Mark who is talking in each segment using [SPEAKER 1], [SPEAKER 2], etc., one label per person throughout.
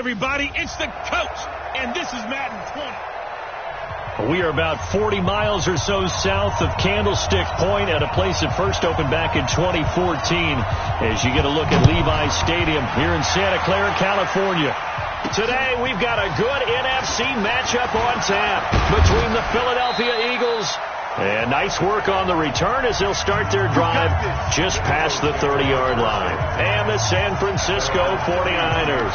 [SPEAKER 1] everybody, it's the coach, and this is Madden 20.
[SPEAKER 2] We are about 40 miles or so south of Candlestick Point at a place that first opened back in 2014 as you get a look at Levi Stadium here in Santa Clara, California. Today, we've got a good NFC matchup on tap between the Philadelphia Eagles. And nice work on the return as they'll start their drive just past the 30-yard line. And the San Francisco 49ers.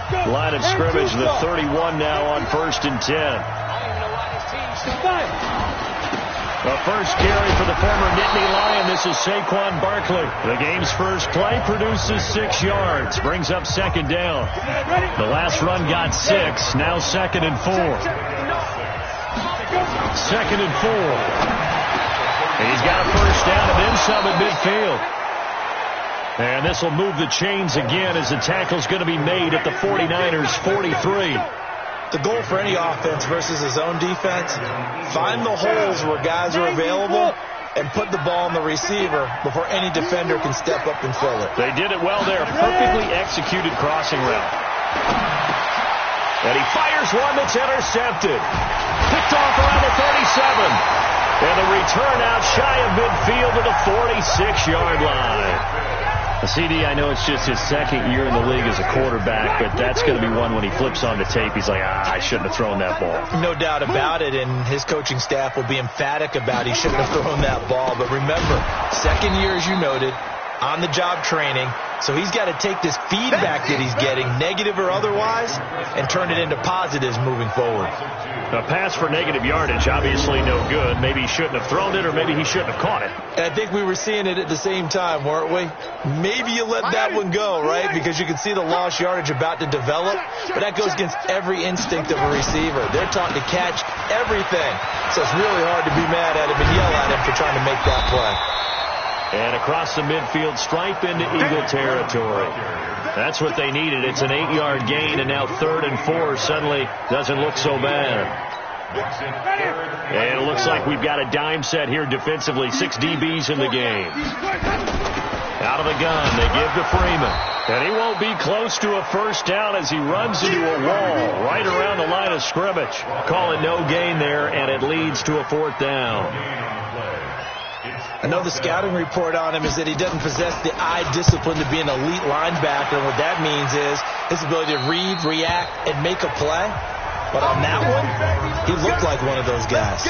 [SPEAKER 2] Line of scrimmage, the 31 now on 1st and 10. The first carry for the former Nittany Lion. This is Saquon Barkley. The game's first play produces 6 yards. Brings up 2nd down. The last run got 6. Now 2nd and 4. 2nd and 4. And he's got a first down and then some at midfield. And this will move the chains again as the tackle's going to be made at the 49ers 43.
[SPEAKER 3] The goal for any offense versus his own defense, find the holes where guys are available and put the ball on the receiver before any defender can step up and fill it.
[SPEAKER 2] They did it well there. Perfectly executed crossing route. And he fires one that's intercepted. Picked off around the 37. And the return out shy of midfield to the 46-yard line. CD, I know it's just his 2nd year in the league as a quarterback, but that's going to be one when he flips on the tape, he's like, I shouldn't have thrown that ball.
[SPEAKER 3] No doubt about it, and his coaching staff will be emphatic about he shouldn't have thrown that ball. But remember, 2nd year, as you noted, on-the-job training, so he's got to take this feedback that he's getting, negative or otherwise, and turn it into positives moving forward.
[SPEAKER 2] A pass for negative yardage, obviously no good. Maybe he shouldn't have thrown it, or maybe he shouldn't have caught it.
[SPEAKER 3] And I think we were seeing it at the same time, weren't we? Maybe you let that one go, right? Because you can see the lost yardage about to develop, but that goes against every instinct of a receiver. They're taught to catch everything, so it's really hard to be mad at him and yell at him for trying to make that play.
[SPEAKER 2] And across the midfield stripe into Eagle territory. That's what they needed. It's an 8-yard gain, and now 3rd and 4 suddenly doesn't look so bad. And it looks like we've got a dime set here defensively. 6 DBs in the game. Out of the gun, they give to Freeman. And he won't be close to a first down as he runs into a wall right around the line of scrimmage. Calling no gain there, and it leads to a 4th down.
[SPEAKER 3] I know the scouting report on him is that he doesn't possess the eye discipline to be an elite linebacker. And what that means is his ability to read, react, and make a play. But on that one, he looked like one of those guys.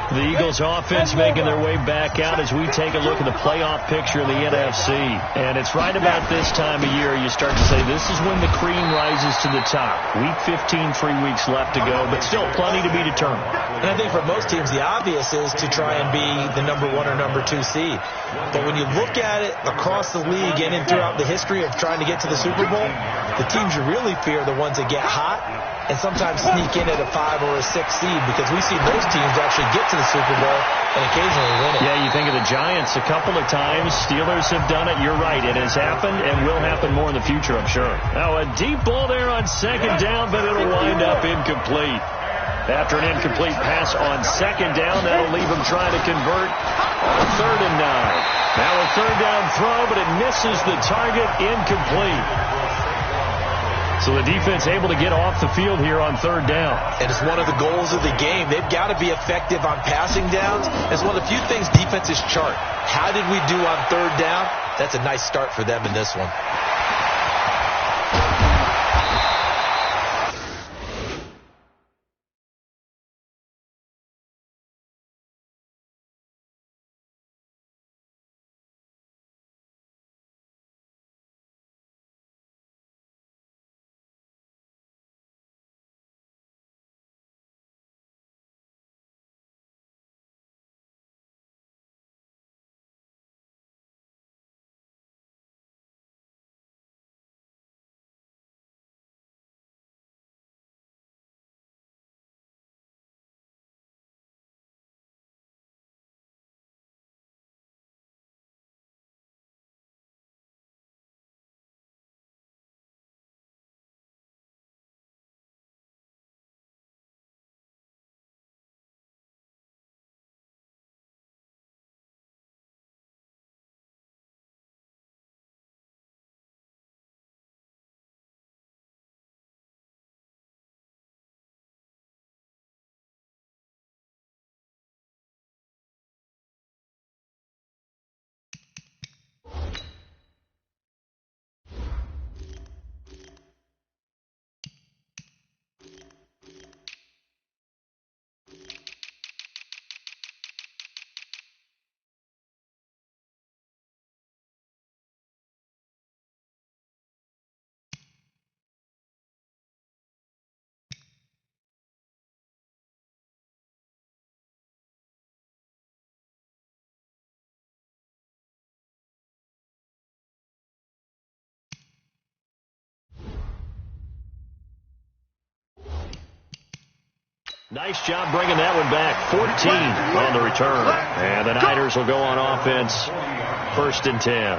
[SPEAKER 2] The Eagles offense making their way back out as we take a look at the playoff picture of the NFC. And it's right about this time of year you start to say this is when the cream rises to the top. Week 15, 3 weeks left to go, but still plenty to be determined.
[SPEAKER 3] And I think for most teams the obvious is to try and be the number 1 or number 2 seed. But when you look at it across the league and throughout the history of trying to get to the Super Bowl, the teams you really fear are the ones that get hot and sometimes sneak in at a 5 or a 6 seed, because we see those teams actually get to the Super Bowl and occasionally win it.
[SPEAKER 2] Yeah, you think of the Giants a couple of times. Steelers have done it. You're right. It has happened and will happen more in the future, I'm sure. Now, a deep ball there on 2nd down, but it'll wind up incomplete. After an incomplete pass on 2nd down, that'll leave him trying to convert on 3rd and 9. Now a 3rd down throw, but it misses the target, incomplete. So the defense able to get off the field here on 3rd down.
[SPEAKER 3] And it's one of the goals of the game. They've got to be effective on passing downs. It's one of the few things defenses chart. How did we do on 3rd down? That's a nice start for them in this one.
[SPEAKER 2] Nice job bringing that one back. 14 on the return. And the Niners will go on offense. 1st and 10.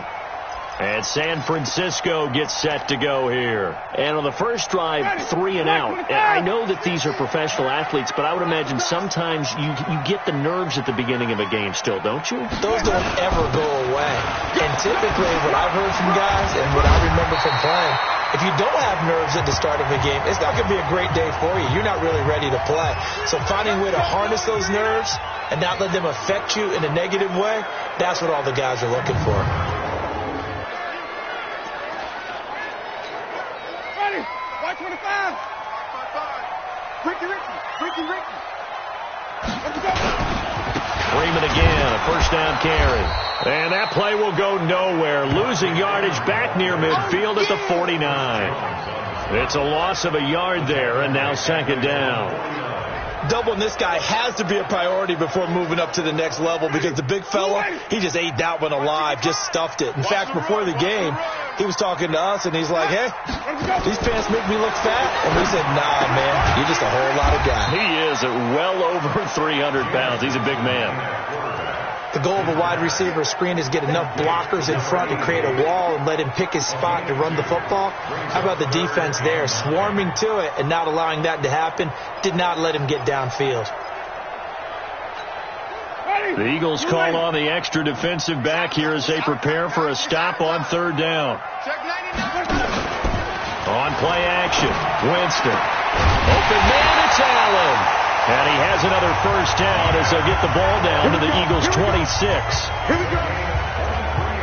[SPEAKER 2] And San Francisco gets set to go here. And on the first drive, 3 and out. And I know that these are professional athletes, but I would imagine sometimes you get the nerves at the beginning of a game still, don't you?
[SPEAKER 3] Those don't ever go away. And typically what I've heard from guys and what I remember from playing, if you don't have nerves at the start of a game, it's not going to be a great day for you. You're not really ready to play. So finding a way to harness those nerves and not let them affect you in a negative way, that's what all the guys are looking for.
[SPEAKER 1] Watch 25. Ricky.
[SPEAKER 2] Freeman again, a first down carry. And that play will go nowhere. Losing yardage back near midfield at the 49. It's a loss of a yard there, and now 2nd down.
[SPEAKER 3] Doubling this guy has to be a priority before moving up to the next level because the big fella, he just ate that one alive, just stuffed it. In fact, before the game, he was talking to us, and he's like, hey, these pants make me look fat. And we said, nah, man, you're just a whole lot of guy.
[SPEAKER 2] He is at well over 300 pounds. He's a big man.
[SPEAKER 3] The goal of a wide receiver screen is get enough blockers in front to create a wall and let him pick his spot to run the football. How about the defense there, swarming to it and not allowing that to happen? Did not let him get downfield.
[SPEAKER 2] The Eagles call on the extra defensive back here as they prepare for a stop on 3rd down. On play action, Winston. Open man, it's Allen. And he has another first down as they'll get the ball down to the Eagles' 26.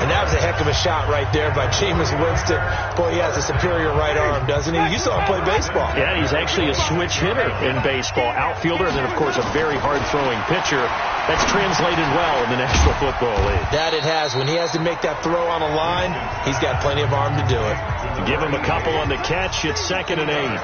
[SPEAKER 3] And that was a heck of a shot right there by Jameis Winston. Boy, he has a superior right arm, doesn't he? You saw him play baseball.
[SPEAKER 2] Yeah, he's actually a switch hitter in baseball. Outfielder, and then, of course, a very hard-throwing pitcher. That's translated well in the National Football League.
[SPEAKER 3] That it has. When he has to make that throw on a line, he's got plenty of arm to do it.
[SPEAKER 2] Give him a couple on the catch. It's 2nd and 8.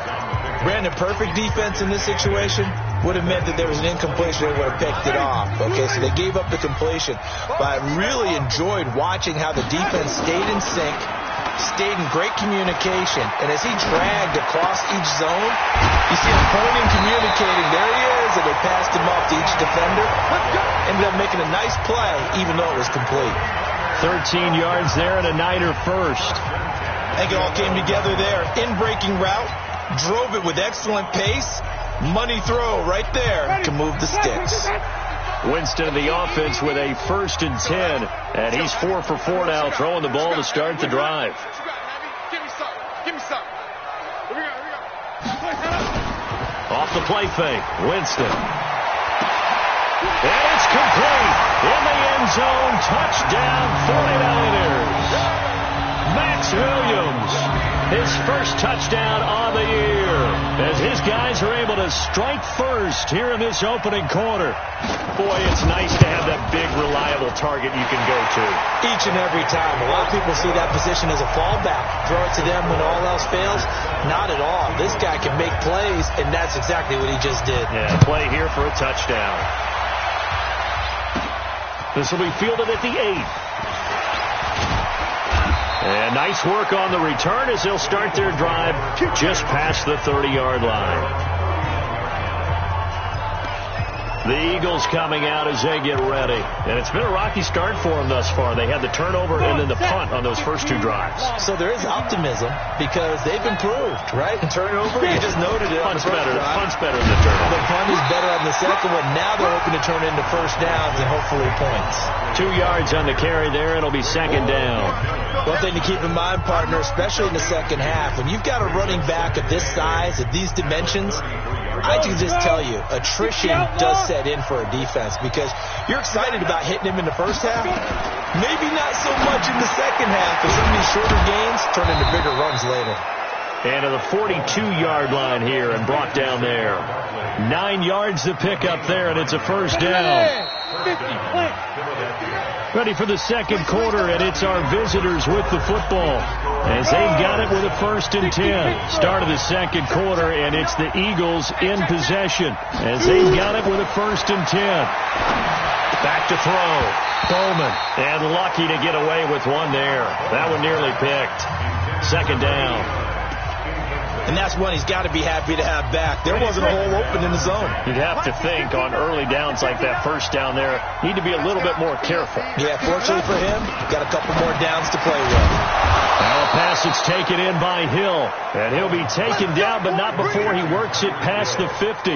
[SPEAKER 3] Brandon, perfect defense in this situation would have meant that there was an incompletion. They would have picked it off. Okay, so they gave up the completion. But I really enjoyed watching how the defense stayed in sync, stayed in great communication. And as he dragged across each zone, you see him pointing, communicating. There he is, and they passed him off to each defender. Ended up making a nice play, even though it was complete.
[SPEAKER 2] 13 yards there and a Niner first.
[SPEAKER 3] I think it all came together there. In-breaking route, drove it with excellent pace. Money throw right there to move the sticks.
[SPEAKER 2] Winston in the offense with a 1st and 10. And he's 4 for 4 now, throwing the ball to start the drive.
[SPEAKER 1] Give me some. Here we go.
[SPEAKER 2] Off the play fake, Winston. And it's complete. In the end zone, touchdown 49ers. Max Williams, his first touchdown on the year, as his guys are able to strike first here in this opening quarter. Boy, it's nice to have that big, reliable target you can go to.
[SPEAKER 3] Each and every time. A lot of people see that position as a fallback. Throw it to them when all else fails. Not at all. This guy can make plays, and that's exactly what he just did.
[SPEAKER 2] Yeah, play here for a touchdown. This will be fielded at the 8. And nice work on the return as they'll start their drive just past the 30-yard line. The Eagles coming out as they get ready. And it's been a rocky start for them thus far. They had the turnover and then the punt on those first 2 drives.
[SPEAKER 3] So there is optimism because they've improved, right? And turnover, you just noted it.
[SPEAKER 2] Punt's better than the turnover.
[SPEAKER 3] The punt is better on the second one. Now they're hoping to turn into first downs and hopefully points.
[SPEAKER 2] 2 yards on the carry there. It'll be 2nd down.
[SPEAKER 3] One thing to keep in mind, partner, especially in the second half, when you've got a running back of this size, of these dimensions, I can just tell you, attrition does set in for a defense because you're excited about hitting him in the first half. Maybe not so much in the second half, but some of these shorter gains turn into bigger runs later.
[SPEAKER 2] And to the 42-yard line here and brought down there. 9 yards to pick up there, and it's a first down. Ready for the second quarter, and it's our visitors with the football as they've got it with a 1st and 10. Start of the second quarter, and it's the Eagles in possession as they've got it with a 1st and 10. Back to throw. Bowman, and lucky to get away with one there. That one nearly picked. 2nd down.
[SPEAKER 3] And that's one he's got to be happy to have back. There wasn't a hole open in the zone.
[SPEAKER 2] You'd have to think on early downs like that first down there, need to be a little bit more careful.
[SPEAKER 3] Yeah, fortunately for him, got a couple more downs to play with.
[SPEAKER 2] Now a pass that's taken in by Hill. And he'll be taken down, but not before he works it past the 50.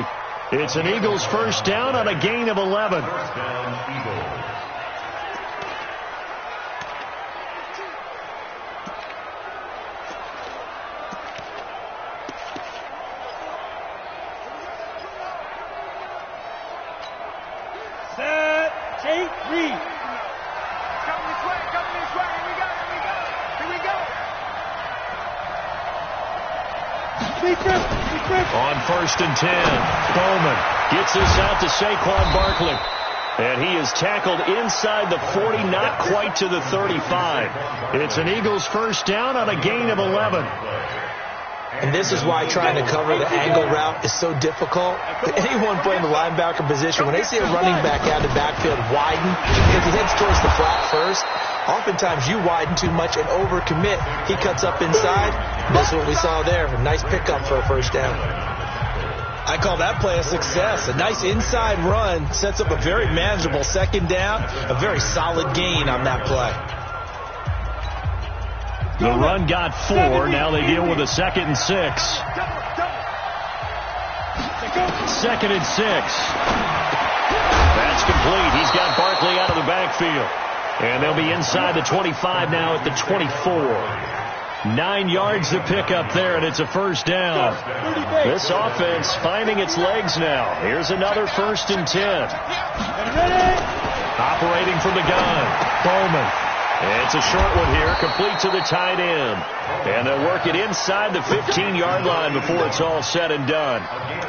[SPEAKER 2] It's an Eagles first down on a gain of 11. On first and 10, Bowman gets this out to Saquon Barkley. And he is tackled inside the 40, not quite to the 35. It's an Eagles first down on a gain of 11.
[SPEAKER 3] And this is why trying to cover the angle route is so difficult. Anyone playing the linebacker position, when they see a running back out of the backfield widen, because he heads towards the flat first, oftentimes you widen too much and overcommit. He cuts up inside. That's what we saw there. A nice pickup for a first down. I call that play a success. A nice inside run sets up a very manageable second down. A very solid gain on that play.
[SPEAKER 2] The run got 4. Now they deal with a 2nd and 6. 2nd and 6. That's complete. He's got Barkley out of the backfield. And they'll be inside the 25 now at the 24. 9 yards to pick up there, and it's a first down. This offense finding its legs now. Here's another first and 10. Operating from the gun, Bowman. It's a short one here, complete to the tight end. And they'll work it inside the 15-yard line before it's all said and done.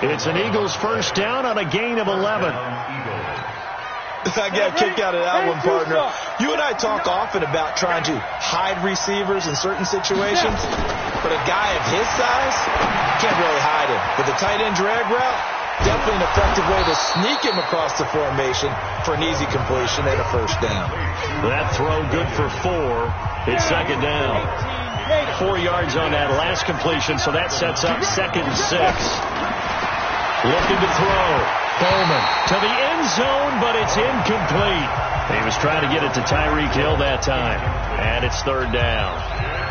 [SPEAKER 2] It's an Eagles first down on a gain of 11.
[SPEAKER 3] I got a kick out of that one, partner. You and I talk often about trying to hide receivers in certain situations, but a guy of his size can't really hide him. With a tight end drag route, definitely an effective way to sneak him across the formation for an easy completion and a first down.
[SPEAKER 2] That throw good for 4. It's second down. 4 yards on that last completion, so that sets up 2nd and 6. Looking to throw. Bowman to the end zone, but it's incomplete. He was trying to get it to Tyreek Hill that time, and it's third down.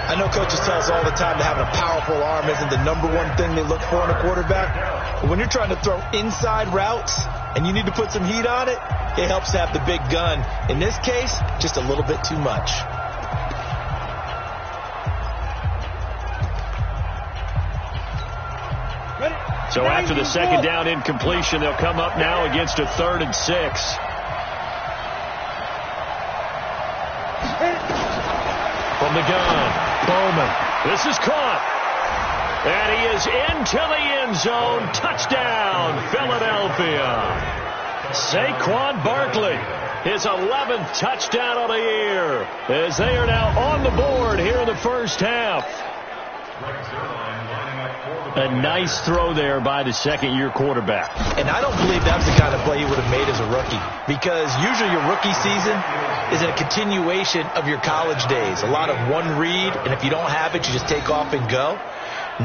[SPEAKER 3] I know coaches tell us all the time that having a powerful arm isn't the number one thing they look for in a quarterback. But when you're trying to throw inside routes and you need to put some heat on it, it helps to have the big gun. In this case, just a little bit too much.
[SPEAKER 2] So after the second down incompletion, they'll come up now against a 3rd and 6. From the gun, Bowman. This is caught. And he is into the end zone. Touchdown, Philadelphia. Saquon Barkley, his 11th touchdown of the year, as they are now on the board here in the first half. A nice throw there by the second-year quarterback.
[SPEAKER 3] And I don't believe that was the kind of play he would have made as a rookie, because usually your rookie season is a continuation of your college days. A lot of one read, and if you don't have it, you just take off and go.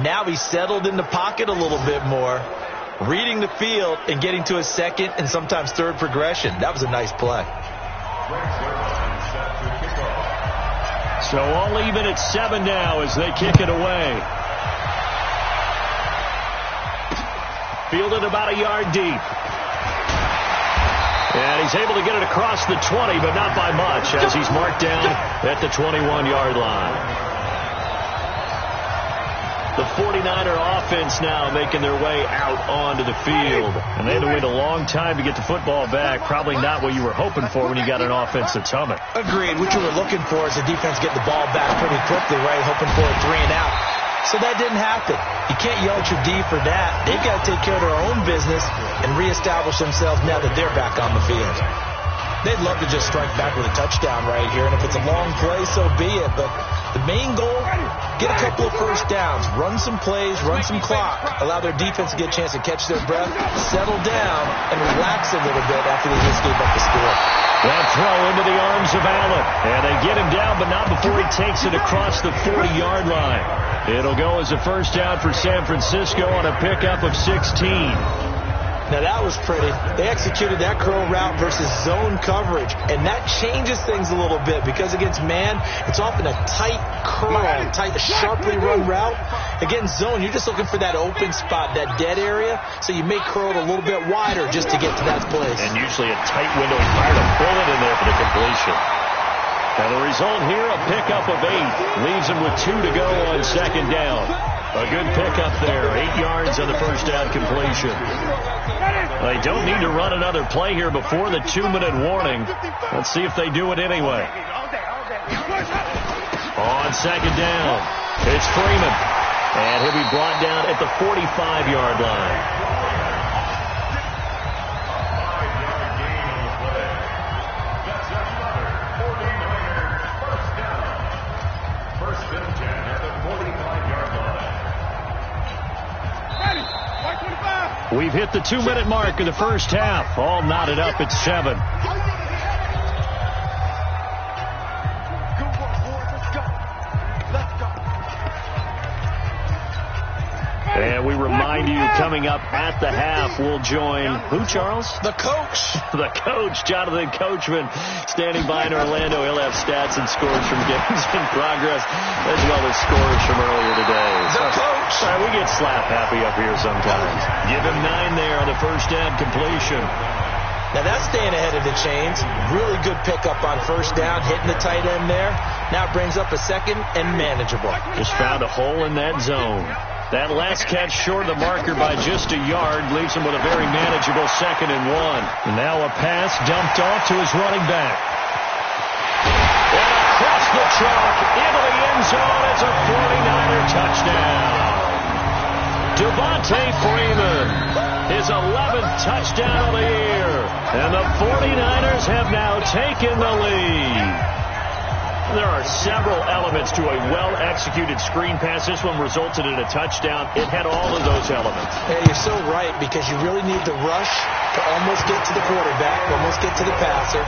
[SPEAKER 3] Now he's settled in the pocket a little bit more, reading the field and getting to his second and sometimes third progression. That was a nice play.
[SPEAKER 2] So all even at 7 now as they kick it away. Fielded about a yard deep. And he's able to get it across the 20, but not by much, as he's marked down at the 21-yard line. The 49er offense now making their way out onto the field. And they had to wait a long time to get the football back. Probably not what you were hoping for when you got an offense that's humming.
[SPEAKER 3] Agreed. What you were looking for is the defense get the ball back pretty quickly, right? Hoping for a 3 and out. So that didn't happen. You can't yell at your D for that. They've got to take care of their own business and reestablish themselves now that they're back on the field. They'd love to just strike back with a touchdown right here, and if it's a long play, so be it. But The main goal, get a couple of first downs, run some plays, run some clock, allow their defense to get a chance to catch their breath, settle down, and relax a little bit after they just gave up the score.
[SPEAKER 2] That throw into the arms of Allen. And they get him down, but not before he takes it across the 40-yard line. It'll go as a first down for San Francisco on a pickup of 16.
[SPEAKER 3] Now, that was pretty. They executed that curl route versus zone coverage, and that changes things a little bit because against man, it's often a tight curl, tight, sharply run route. Against zone, you're just looking for that open spot, that dead area, so you may curl it a little bit wider just to get to that place.
[SPEAKER 2] And usually a tight window. He fired a bullet in there for the completion. And the result here, a pickup of 8. Leaves him with 2 to go on second down. A good pickup there. 8 yards on the first down completion. They don't need to run another play here before the 2-minute warning. Let's see if they do it anyway. On second down, it's Freeman. And he'll be brought down at the 45-yard line. We've hit the 2-minute mark of the first half. All knotted up at 7. And we remind you, coming up at the half, we'll join who, Charles?
[SPEAKER 3] The coach.
[SPEAKER 2] The coach, Jonathan Coachman, standing by in Orlando. He'll have stats and scores from games in progress, as well as scores from earlier today.
[SPEAKER 3] The coach.
[SPEAKER 2] We get slap happy up here sometimes. Give him 9 there on the first down completion.
[SPEAKER 3] Now that's staying ahead of the chains. Really good pickup on first down, hitting the tight end there. Now it brings up a second and manageable.
[SPEAKER 2] Just found a hole in that zone. That last catch short of the marker by just a yard leaves him with a very manageable 2nd and 1. And now a pass dumped off to his running back. And across the chalk into the end zone. It's a 49er touchdown. Devontae Freeman, his 11th touchdown of the year. And the 49ers have now taken the lead. There are several elements to a well-executed screen pass. This one resulted in a touchdown. It had all of those elements.
[SPEAKER 3] Hey, you're so right, because you really need the rush to almost get to the quarterback, almost get to the passer.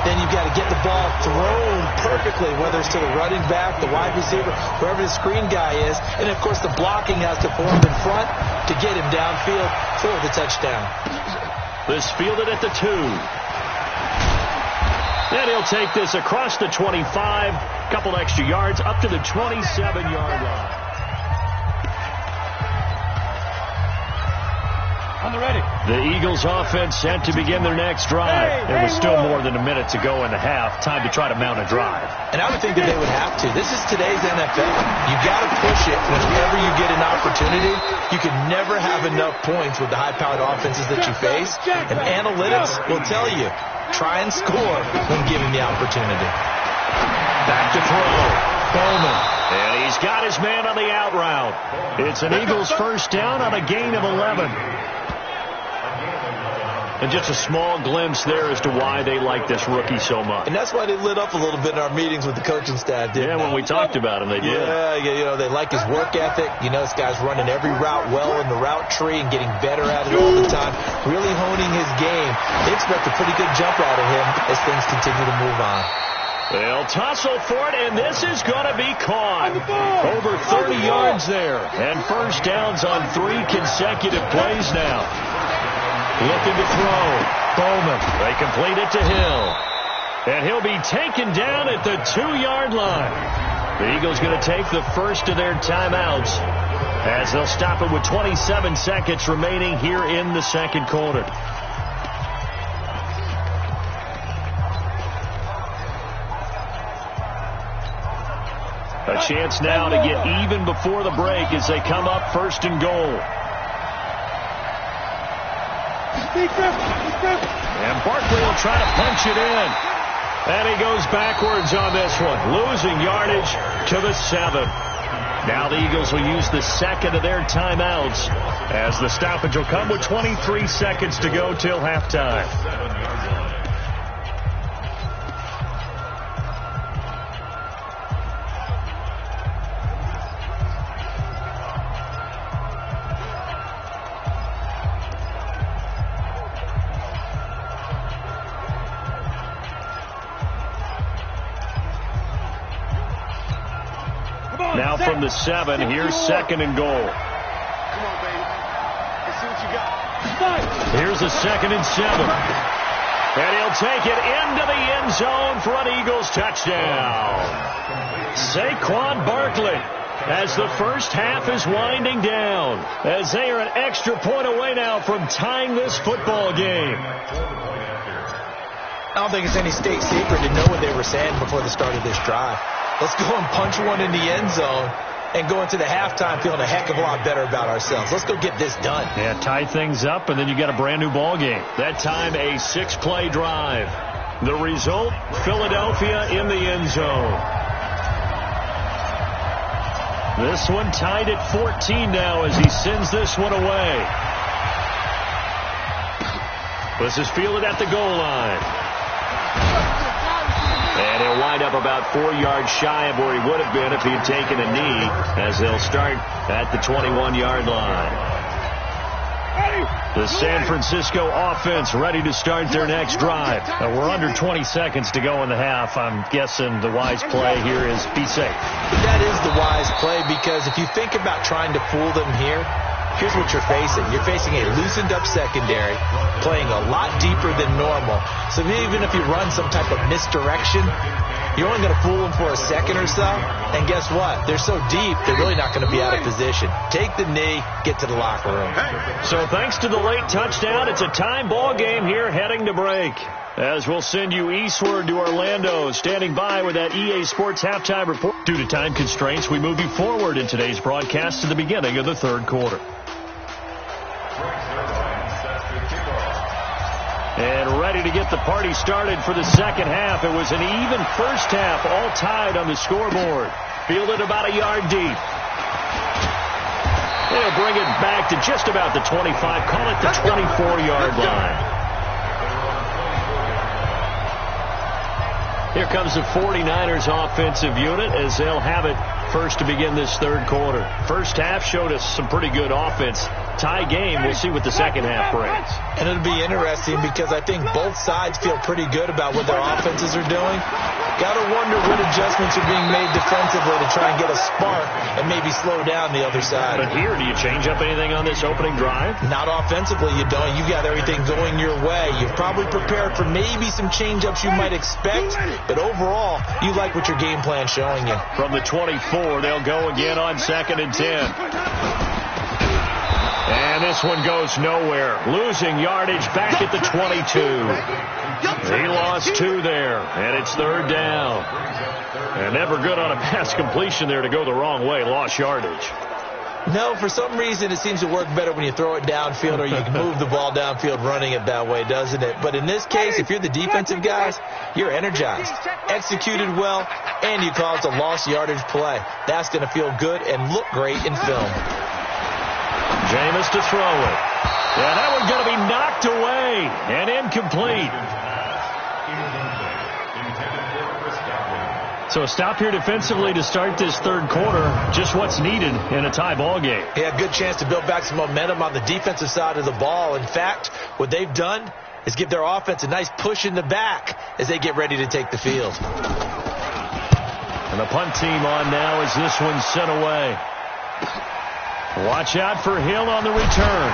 [SPEAKER 3] Then you've got to get the ball thrown perfectly, whether it's to the running back, the wide receiver, wherever the screen guy is. And, of course, the blocking has to form in front to get him downfield for the touchdown.
[SPEAKER 2] This fielded at the 2. Then he'll take this across the 25, couple extra yards, up to the 27-yard line.
[SPEAKER 1] On the ready.
[SPEAKER 2] The Eagles offense set to begin their next drive. There was still more than a minute to go in the half. Time to try to mount a drive.
[SPEAKER 3] And I would think that they would have to. This is today's NFL. You got to push it whenever you get an opportunity. You can never have enough points with the high-powered offenses that you face. And analytics will tell you, try and score when given the opportunity.
[SPEAKER 2] Back to throw. Bowman. And he's got his man on the out route. It's an Eagles first down on a gain of 11. And just a small glimpse there as to why they like this rookie so much.
[SPEAKER 3] And that's why they lit up a little bit in our meetings with the coaching staff, didn't they?
[SPEAKER 2] Yeah, when we talked about him, they did.
[SPEAKER 3] Yeah, you know, they like his work ethic. You know, this guy's running every route well in the route tree and getting better at it all the time, really honing his game. They expect a pretty good jump out of him as things continue to move on.
[SPEAKER 2] They'll tussle for it, and this is going to be caught. Over 30 yards there, and first downs on 3 consecutive plays now. Looking to throw. Bowman. They complete it to Hill. And he'll be taken down at the 2-yard line. The Eagles going to take the first of their timeouts as they'll stop it with 27 seconds remaining here in the second quarter. A chance now to get even before the break as they come up first and goal. And Barkley will try to punch it in. And he goes backwards on this one, losing yardage to the 7. Now the Eagles will use the second of their timeouts as the stoppage will come with 23 seconds to go till halftime. Now from the 7, here's 2nd and goal.
[SPEAKER 1] Come on, baby. Let's see what you got.
[SPEAKER 2] Here's a 2nd and 7. And he'll take it into the end zone for an Eagles touchdown. Saquon Barkley, as the first half is winding down, as they are an extra point away now from tying this football game.
[SPEAKER 3] I don't think it's any state secret to know what they were saying before the start of this drive. Let's go and punch one in the end zone and go into the halftime feeling a heck of a lot better about ourselves. Let's go get this done.
[SPEAKER 2] Yeah, tie things up, and then you got a brand new ball game. That time a 6-play drive. The result, Philadelphia in the end zone. This one tied at 14 now as he sends this one away. This is fielded at the goal line. And he'll wind up about 4 yards shy of where he would have been if he had taken a knee, as they'll start at the 21-yard line. The San Francisco offense ready to start their next drive. We're under 20 seconds to go in the half. I'm guessing the wise play here is be safe.
[SPEAKER 3] That is the wise play, because if you think about trying to fool them here, here's what you're facing. You're facing a loosened-up secondary, playing a lot deeper than normal. So even if you run some type of misdirection, you're only going to fool them for a second or so. And guess what? They're so deep, they're really not going to be out of position. Take the knee, get to the locker room.
[SPEAKER 2] So thanks to the late touchdown, it's a time ball game here heading to break. As we'll send you eastward to Orlando, standing by with that EA Sports halftime report. Due to time constraints, we move you forward in today's broadcast to the beginning of the third quarter. And ready to get the party started for the second half. It was an even first half, all tied on the scoreboard. Fielded about a yard deep. They'll bring it back to just about the 25, call it the 24-yard line. Here comes the 49ers offensive unit as they'll have it first to begin this third quarter. First half showed us some pretty good offense. Tie game, we'll see what the second half brings.
[SPEAKER 3] And it'll be interesting because I think both sides feel pretty good about what their offenses are doing. Got to wonder what adjustments are being made defensively to try and get a spark and maybe slow down the other side.
[SPEAKER 2] But here, do you change up anything on this opening drive?
[SPEAKER 3] Not offensively, you don't. You've got everything going your way. You've probably prepared for maybe some change-ups you might expect, but overall, you like what your game plan's showing you.
[SPEAKER 2] From the 24, they'll go again on 2nd and 10. And this one goes nowhere. Losing yardage back at the 22. He lost 2 there, and it's third down. And never good on a pass completion there to go the wrong way. Lost yardage.
[SPEAKER 3] No, for some reason it seems to work better when you throw it downfield or you can move the ball downfield running it that way, doesn't it? But in this case, if you're the defensive guys, you're energized, executed well, and you caused a lost yardage play. That's going to feel good and look great in film.
[SPEAKER 2] Jameis to throw it. Yeah, that one's going to be knocked away and incomplete. So a stop here defensively to start this third quarter. Just what's needed in a tie ball game.
[SPEAKER 3] Yeah, good chance to build back some momentum on the defensive side of the ball. In fact, what they've done is give their offense a nice push in the back as they get ready to take the field.
[SPEAKER 2] And the punt team on now as this one's sent away. Watch out for Hill on the return.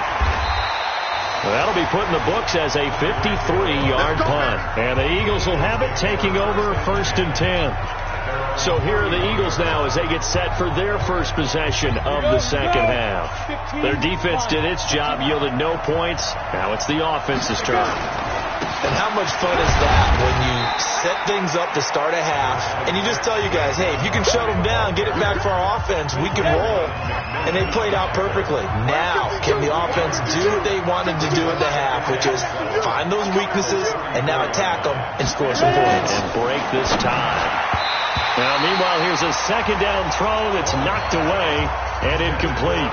[SPEAKER 2] Well, that'll be put in the books as a 53-yard punt. And the Eagles will have it, taking over 1st and 10. So here are the Eagles now as they get set for their first possession of the second half. Their defense did its job, yielded no points. Now it's the offense's turn.
[SPEAKER 3] And how much fun is that when you set things up to start a half and you just tell you guys, hey, if you can shut them down, get it back for our offense, we can roll. And they played out perfectly. Now, can the offense do what they wanted to do in the half, which is find those weaknesses and now attack them and score some points.
[SPEAKER 2] And break this tie. Now, meanwhile, here's a second down throw that's knocked away and incomplete.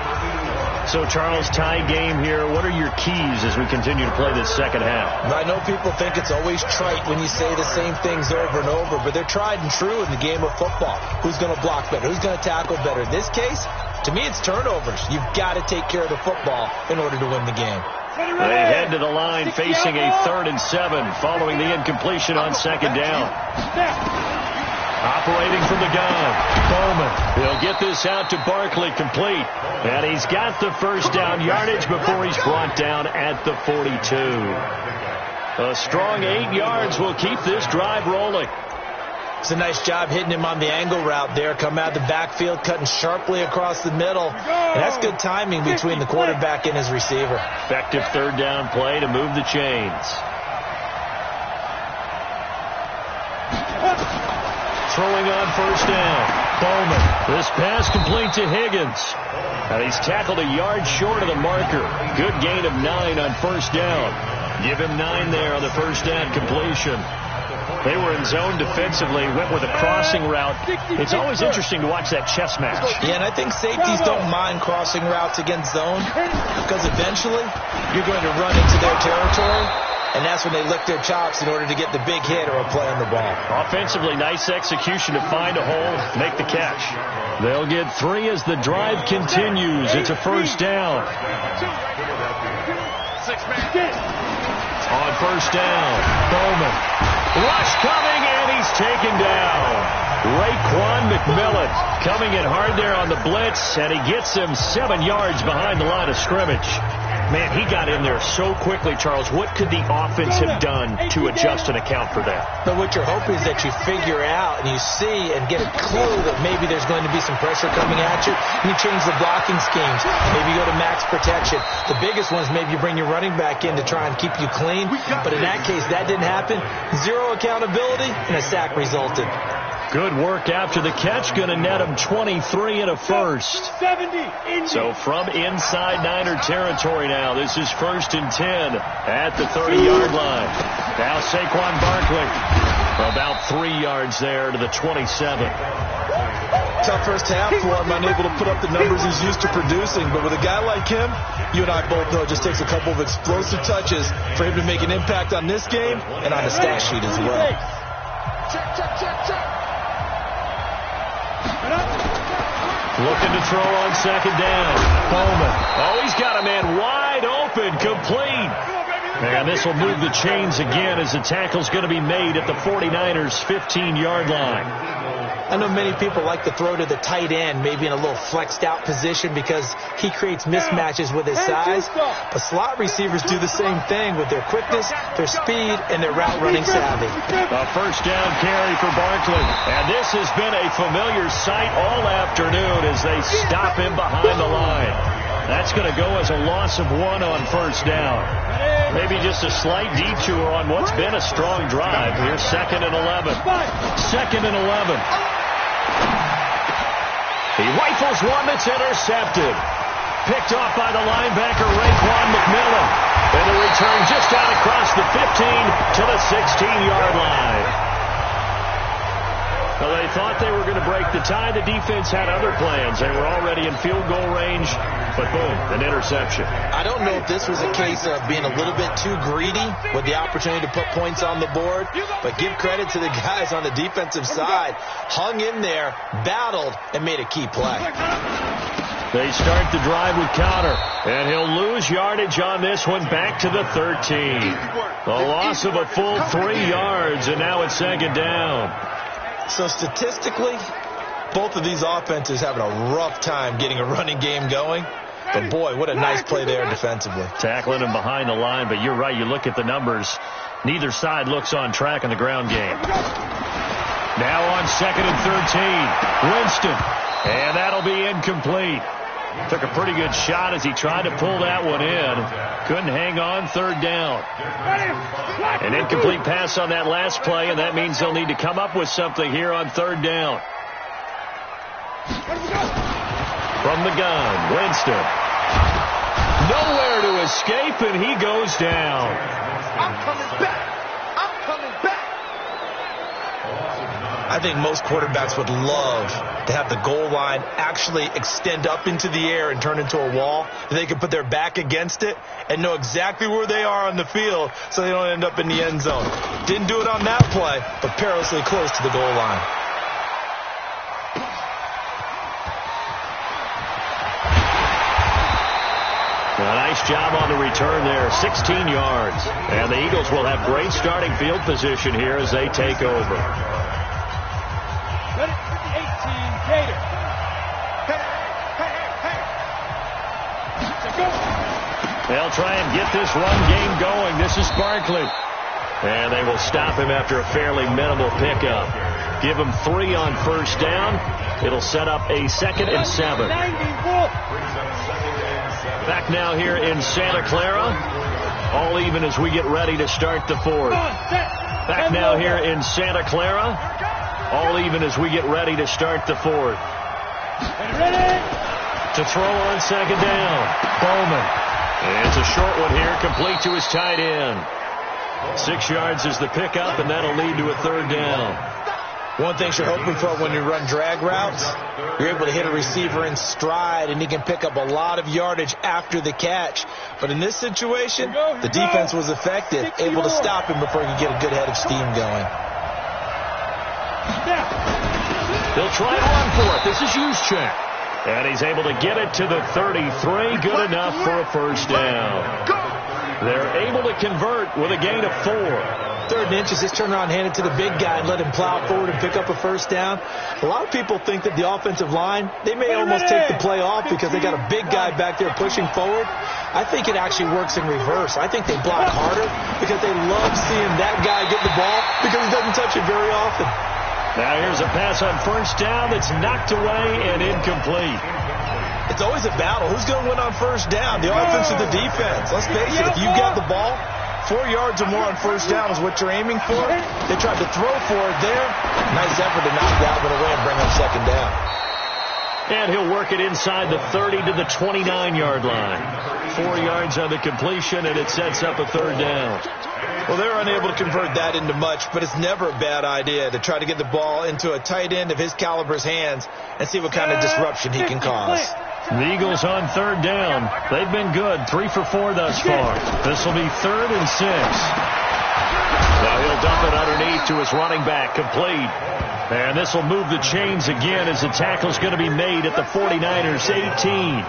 [SPEAKER 2] So, Charles, tie game here. What are your keys as we continue to play this second half?
[SPEAKER 3] I know people think it's always trite when you say the same things over and over, but they're tried and true in the game of football. Who's going to block better? Who's going to tackle better? In this case, to me, it's turnovers. You've got to take care of the football in order to win the game.
[SPEAKER 2] They head to the line facing a 3rd and 7 following the incompletion on second down. Operating from the gun, Bowman. He'll get this out to Barkley, complete. And he's got the first down yardage before he's brought down at the 42. A strong 8 yards will keep this drive rolling.
[SPEAKER 3] It's a nice job hitting him on the angle route there. Come out of the backfield, cutting sharply across the middle. And that's good timing between the quarterback and his receiver.
[SPEAKER 2] Effective third down play to move the chains. Throwing on first down, Bowman. This pass complete to Higgins. And he's tackled a yard short of the marker. Good gain of 9 on first down. Give him 9 there on the first down completion. They were in zone defensively, went with a crossing route. It's always interesting to watch that chess match.
[SPEAKER 3] Yeah, and I think safeties don't mind crossing routes against zone because eventually you're going to run into their territory, and that's when they lick their chops in order to get the big hit or a play on the ball.
[SPEAKER 2] Offensively, nice execution to find a hole, make the catch. They'll get 3 as the drive continues. It's a first down. On first down, Bowman. Rush coming, and he's taken down. Raekwon McMillan coming in hard there on the blitz, and he gets him 7 yards behind the line of scrimmage. Man, he got in there so quickly, Charles. What could the offense have done to adjust and account for that?
[SPEAKER 3] But what you're hoping is that you figure out and you see and get a clue that maybe there's going to be some pressure coming at you. You change the blocking schemes. Maybe you go to max protection. The biggest one is maybe you bring your running back in to try and keep you clean. But in that case, that didn't happen. 0 accountability, and a sack resulted.
[SPEAKER 2] Good work after the catch. Going to net him 23 and a first. So from inside Niner territory now, this is 1st and 10 at the 30-yard line. Now Saquon Barkley about 3 yards there to the 27.
[SPEAKER 3] Tough first half for him, unable to put up the numbers he's used to producing. But with a guy like him, you and I both know it just takes a couple of explosive touches for him to make an impact on this game and on the stat sheet as well.
[SPEAKER 2] Looking to throw on second down. Bowman. Oh, he's got a man wide open, complete. And this will move the chains again as the tackle's going to be made at the 49ers' 15-yard line.
[SPEAKER 3] I know many people like to throw to the tight end, maybe in a little flexed out position because he creates mismatches with his size. But slot receivers do the same thing with their quickness, their speed, and their route running savvy.
[SPEAKER 2] A first down carry for Barkley. And this has been a familiar sight all afternoon as they stop him behind the line. That's going to go as a loss of 1 on first down. Maybe just a slight detour on what's been a strong drive. Here's 2nd and 11. 2nd and 11. He rifles one that's intercepted. Picked off by the linebacker, Raekwon McMillan. And the return just out across the 15 to the 16-yard line. Well, they thought they were going to break the tie. The defense had other plans. They were already in field goal range, but boom, an interception.
[SPEAKER 3] I don't know if this was a case of being a little bit too greedy with the opportunity to put points on the board, but give credit to the guys on the defensive side. Hung in there, battled, and made a key play.
[SPEAKER 2] They start the drive with Counter, and he'll lose yardage on this one back to the 13. A loss of a full 3 yards, and now it's 2nd down.
[SPEAKER 3] So statistically, both of these offenses having a rough time getting a running game going. But boy, what a nice play there defensively.
[SPEAKER 2] Tackling him behind the line, but you're right. You look at the numbers. Neither side looks on track in the ground game. Now on 2nd and 13, Winston. And that'll be incomplete. Took a pretty good shot as he tried to pull that one in. Couldn't hang on, 3rd down. An incomplete pass on that last play, and that means they'll need to come up with something here on 3rd down. From the gun, Winston. Nowhere to escape, and he goes down.
[SPEAKER 3] I'm coming back. I'm coming back. I think most quarterbacks would love to have the goal line actually extend up into the air and turn into a wall. They can put their back against it and know exactly where they are on the field so they don't end up in the end zone. Didn't do it on that play, but perilously close to the goal line.
[SPEAKER 2] A nice job on the return there, 16 yards. And the Eagles will have great starting field position here as they take over. They'll try and get this run game going. This is Barkley. And they will stop him after a fairly minimal pickup. Give him 3 on first down. It'll set up a 2nd and 7. Back now here in Santa Clara. All even as we get ready to start the 4th. Back now here in Santa Clara. All even as we get ready to start the 4th. To throw on 2nd down. Bowman. And it's a short one here, complete to his tight end. 6 yards is the pickup, and that'll lead to a 3rd down.
[SPEAKER 3] One thing you're hoping for when you run drag routes, you're able to hit a receiver in stride, and he can pick up a lot of yardage after the catch. But in this situation, the defense was effective, able to stop him before he could get a good head of steam going.
[SPEAKER 2] They'll try to run for it. This is Juszczyk. And he's able to get it to the 33. Good enough for a 1st down. They're able to convert with a gain of 4.
[SPEAKER 3] 3rd and inches, just turn around, hand it to the big guy, and let him plow forward and pick up a 1st down. A lot of people think that the offensive line, they may almost take the play off because they got a big guy back there pushing forward. I think it actually works in reverse. I think they block harder because they love seeing that guy get the ball because he doesn't touch it very often.
[SPEAKER 2] Now here's a pass on 1st down that's knocked away and incomplete.
[SPEAKER 3] It's always a battle. Who's going to win on 1st down, the offense or the defense? Let's face it, if you get the ball, 4 yards or more on 1st down is what you're aiming for. They tried to throw for it there. Nice effort to knock Dalvin away and bring up 2nd down.
[SPEAKER 2] And he'll work it inside the 30 to the 29-yard line. 4 yards on the completion, and it sets up a 3rd down.
[SPEAKER 3] Well, they're unable to convert that into much, but it's never a bad idea to try to get the ball into a tight end of his caliber's hands and see what kind of disruption he can cause.
[SPEAKER 2] The Eagles on 3rd down. They've been good, 3 for 4 thus far. This will be 3rd and 6. Now he'll dump it underneath to his running back, complete. And this will move the chains again as the tackle's going to be made at the 49ers 18.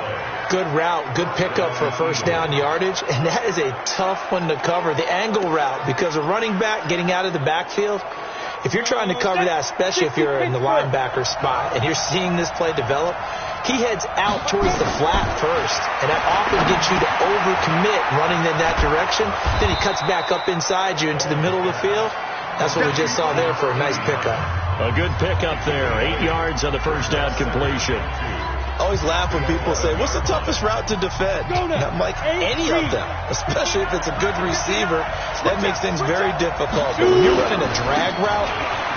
[SPEAKER 3] Good route, good pickup for 1st down yardage, and that is a tough one to cover. The angle route, because a running back getting out of the backfield, if you're trying to cover that, especially if you're in the linebacker spot and you're seeing this play develop, he heads out towards the flat first, and that often gets you to overcommit running in that direction. Then he cuts back up inside you into the middle of the field. That's what we just saw there for a nice pickup.
[SPEAKER 2] A good pickup there, 8 yards on the 1st down completion.
[SPEAKER 3] I always laugh when people say, what's the toughest route to defend? And I'm like, any of them, especially if it's a good receiver. That makes things very difficult. But when you're running a drag route,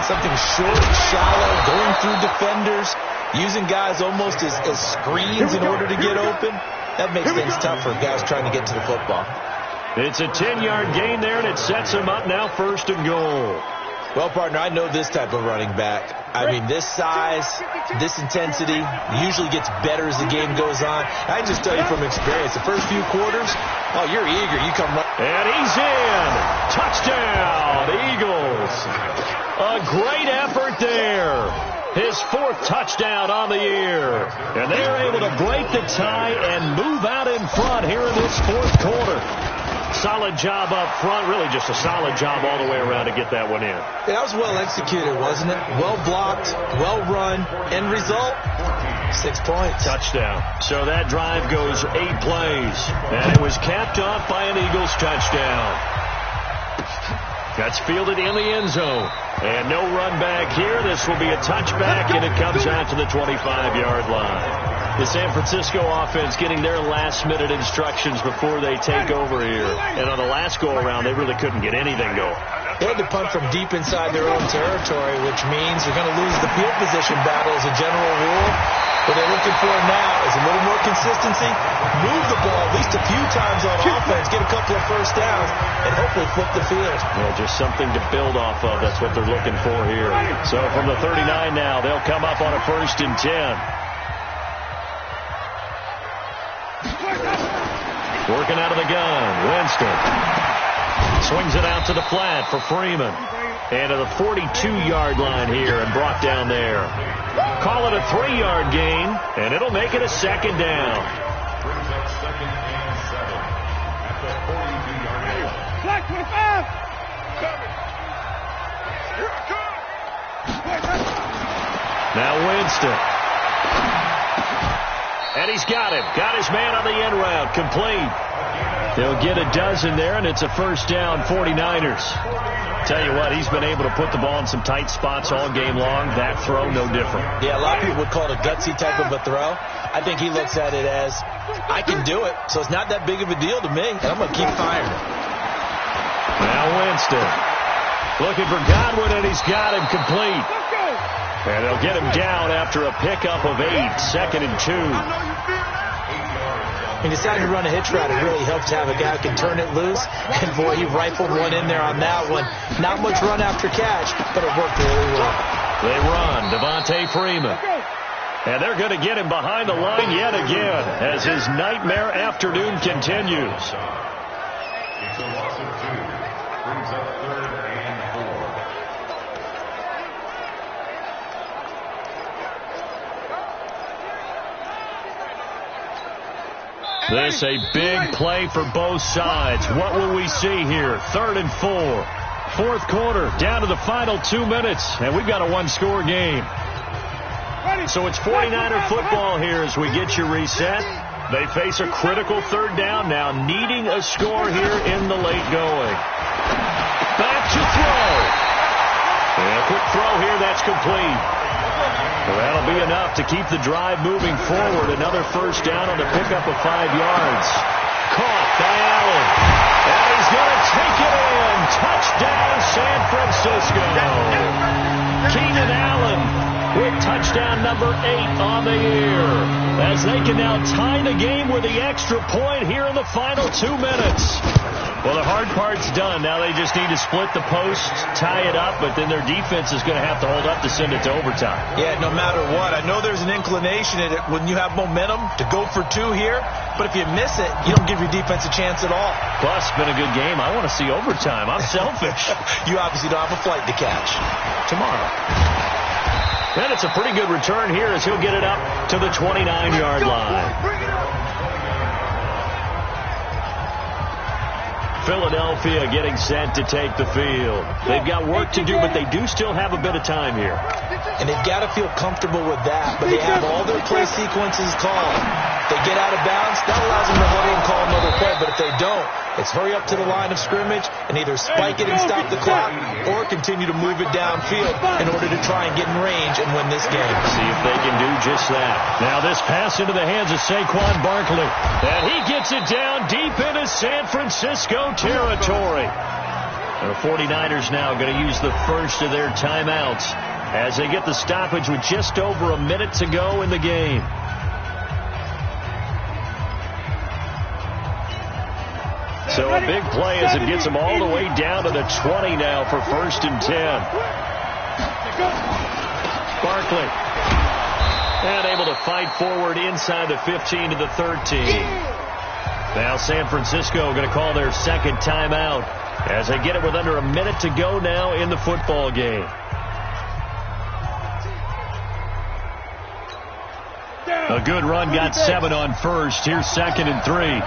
[SPEAKER 3] something short, shallow, going through defenders, using guys almost as screens in order to get open, that makes things tough for guys trying to get to the football.
[SPEAKER 2] It's a 10-yard gain there, and it sets them up now 1st and goal.
[SPEAKER 3] Well, partner, I know this type of running back. I mean, this size, this intensity usually gets better as the game goes on. I can just tell you from experience, the first few quarters, oh, you're eager. You come right.
[SPEAKER 2] And he's in. Touchdown, Eagles. A great effort there. His 4th touchdown on the year. And they're able to break the tie and move out in front here in this 4th quarter. Solid job up front, really just a solid job all the way around to get that one in.
[SPEAKER 3] Yeah, that was well executed, wasn't it? Well blocked, well run. End result, 6 points.
[SPEAKER 2] Touchdown. So that drive goes 8 plays, and it was capped off by an Eagles touchdown. That's fielded in the end zone. And no run back here. This will be a touchback, and it comes out to the 25-yard line. The San Francisco offense getting their last-minute instructions before they take over here. And on the last go-around, they really couldn't get anything going.
[SPEAKER 3] They had to punt from deep inside their own territory, which means they're going to lose the field position battle as a general rule. What they're looking for now is a little more consistency, move the ball at least a few times on offense, get a couple of 1st downs, and hopefully flip the field.
[SPEAKER 2] Well, just something to build off of. That's what they're looking for here. So from the 39 now, they'll come up on a 1st and 10. Working out of the gun, Winston. Swings it out to the flat for Freeman. And to the 42-yard line here and brought down there. Call it a 3-yard gain, and it'll make it a 2nd down. Now Winston. And he's got him. Got his man on the end route. Complete. They'll get a dozen there, and it's a first down, 49ers. Tell you what, he's been able to put the ball in some tight spots all game long. That throw, no different.
[SPEAKER 3] Yeah, a lot of people would call it a gutsy type of a throw. I think he looks at it as, I can do it, so it's not that big of a deal to me, and I'm going to keep firing it.
[SPEAKER 2] Now Winston looking for Godwin, and he's got him complete. And they'll get him down after a pickup of 8, 2nd and 2.
[SPEAKER 3] He decided to run a hitch route. It really helps to have a guy who can turn it loose. And, boy, he rifled one in there on that one. Not much run after catch, but it worked really well.
[SPEAKER 2] They run. Devontae Freeman. And they're going to get him behind the line yet again as his nightmare afternoon continues. This a big play for both sides. What will we see here? 3rd and 4. 4th quarter, down to the final 2 minutes, and we've got a one-score game. So it's 49er football here as we get you reset. They face a critical 3rd down now, needing a score here in the late going. Back to throw. And a quick throw here, that's complete. Well, that'll be enough to keep the drive moving forward. Another first down on the pickup of 5 yards. Caught by Allen. And he's going to take it in. Touchdown, San Francisco. Keenan Allen with touchdown number 8 on the year. As they can now tie the game with the extra point here in the final 2 minutes. Well, the hard part's done. Now they just need to split the post, tie it up, but then their defense is going to have to hold up to send it to overtime.
[SPEAKER 3] Yeah, no matter what. I know there's an inclination in it when you have momentum to go for 2 here, but if you miss it, you don't give your defense a chance at all.
[SPEAKER 2] Plus, it's been a good game. I want to see overtime. I'm selfish.
[SPEAKER 3] You obviously don't have a flight to catch.
[SPEAKER 2] Tomorrow. And it's a pretty good return here as he'll get it up to the 29-yard line. Philadelphia getting set to take the field. They've got work to do, but they do still have a bit of time here.
[SPEAKER 3] And they've got to feel comfortable with that, but they have all their play sequences called. They get out of bounds, that allows them to huddle and call another play, but if they don't, it's hurry up to the line of scrimmage and either spike it and stop the clock or continue to move it downfield in order to try and get in range and win this game.
[SPEAKER 2] See if they can do just that. Now this pass into the hands of Saquon Barkley. And he gets it down deep into San Francisco territory. The 49ers now going to use the first of their timeouts as they get the stoppage with just over a minute to go in the game. So a big play as it gets them all the way down to the 20 now for 1st and 10. Barkley. And able to fight forward inside the 15 to the 13. Now San Francisco going to call their second timeout as they get it with under a minute to go now in the football game. A good run got 7 on first. Here's 2nd and 3.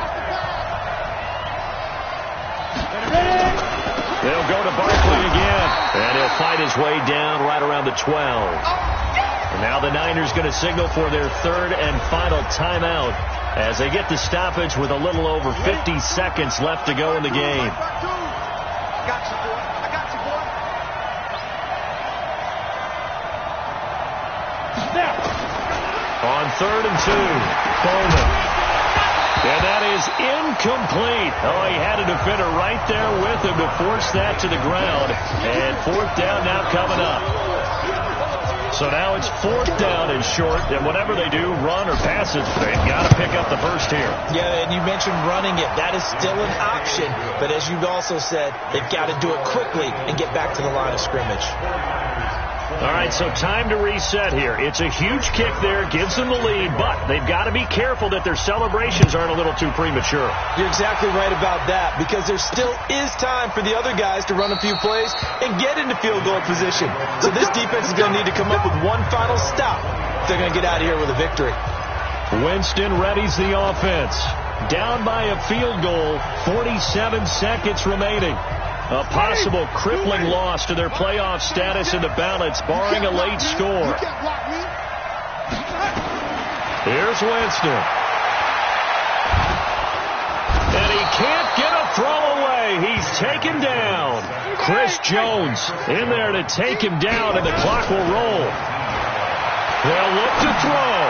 [SPEAKER 2] They'll go to Barkley again, and he'll fight his way down right around the 12. And now the Niners going to signal for their 3rd and final timeout as they get the stoppage with a little over 50 seconds left to go in the game. On 3rd and 2, Bowman. And that is incomplete. Oh, he had a defender right there with him to force that to the ground. And 4th down now coming up. So now it's 4th down and short. And whatever they do, run or pass it, they've got to pick up the first here.
[SPEAKER 3] Yeah, and you mentioned running it. That is still an option. But as you've also said, they've got to do it quickly and get back to the line of scrimmage.
[SPEAKER 2] All right, so time to reset here. It's a huge kick there, gives them the lead, but they've got to be careful that their celebrations aren't a little too premature.
[SPEAKER 3] You're exactly right about that, because there still is time for the other guys to run a few plays and get into field goal position. So this defense is going to need to come up with one final stop if they're going to get out of here with a victory.
[SPEAKER 2] Winston readies the offense. Down by a field goal, 47 seconds remaining. A possible crippling loss to their playoff status in the balance, barring a late score. Here's Winston. And he can't taken down. Chris Jones in there to take him down, and the clock will roll. They'll look to throw.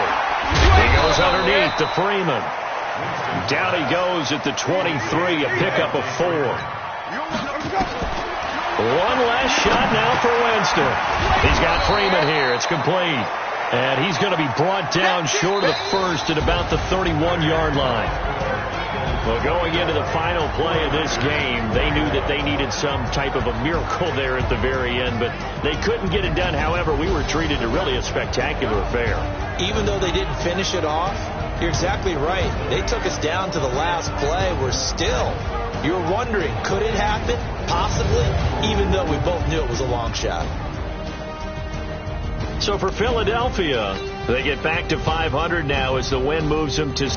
[SPEAKER 2] He goes underneath to Freeman. Down he goes at the 23, a pickup of 4. One last shot now for Winston. He's got Freeman here. It's complete. And he's going to be brought down short of the first at about the 31-yard line. Well, going into the final play of this game, they knew that they needed some type of a miracle there at the very end, but they couldn't get it done. However, we were treated to really a spectacular affair. Even though they didn't finish it off, you're exactly right. They took us down to the last play. We're still, you're wondering, could it happen? Possibly, even though we both knew it was a long shot. So for Philadelphia, they get back to 500 now as the win moves them to